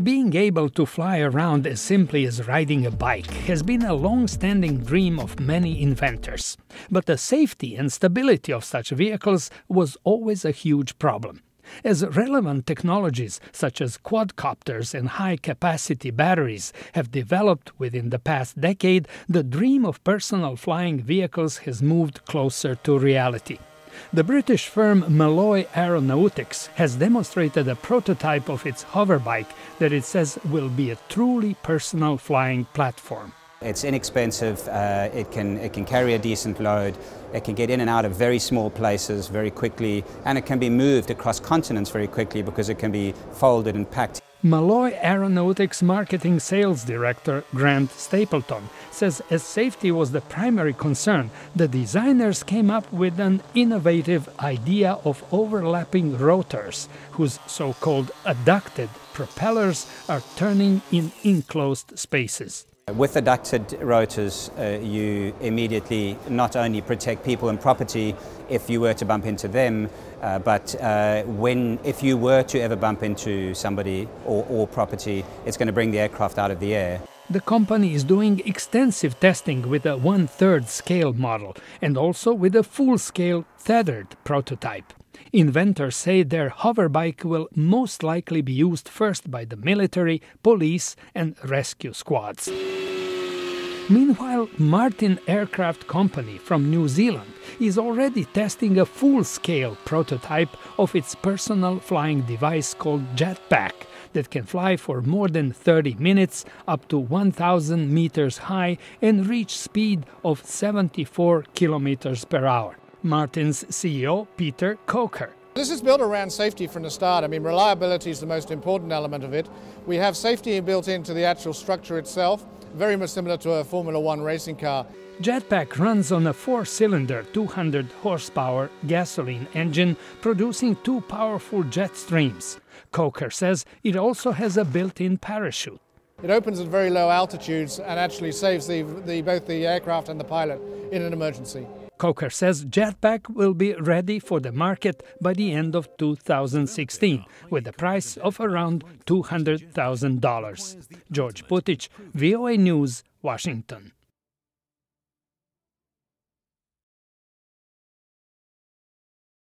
Being able to fly around as simply as riding a bike has been a long-standing dream of many inventors. But the safety and stability of such vehicles was always a huge problem. As relevant technologies such as quadcopters and high-capacity batteries have developed within the past decade, the dream of personal flying vehicles has moved closer to reality. The British firm Malloy Aeronautics has demonstrated a prototype of its hoverbike that it says will be a truly personal flying platform. It's inexpensive, it can carry a decent load, it can get in and out of very small places very quickly, and it can be moved across continents very quickly because it can be folded and packed. Malloy Aeronautics Marketing Sales Director Grant Stapleton says as safety was the primary concern, the designers came up with an innovative idea of overlapping rotors, whose so-called adducted propellers are turning in enclosed spaces. With adducted rotors, you immediately not only protect people and property if you were to bump into them, but if you were to ever bump into somebody or property, it's going to bring the aircraft out of the air. The company is doing extensive testing with a 1/3 scale model and also with a full-scale tethered prototype. Inventors say their hoverbike will most likely be used first by the military, police and rescue squads. Meanwhile, Martin Aircraft Company from New Zealand is already testing a full-scale prototype of its personal flying device called Jetpack that can fly for more than 30 minutes, up to 1,000 meters high and reach speed of 74 kilometers per hour. Martin's CEO, Peter Coker. This is built around safety from the start. I mean, reliability is the most important element of it. We have safety built into the actual structure itself, very much similar to a Formula One racing car. Jetpack runs on a 4-cylinder, 200 horsepower gasoline engine, producing two powerful jet streams. Coker says it also has a built-in parachute. It opens at very low altitudes and actually saves both the aircraft and the pilot in an emergency. Coker says Jetpack will be ready for the market by the end of 2016, with a price of around $200,000. George Putic, VOA News, Washington.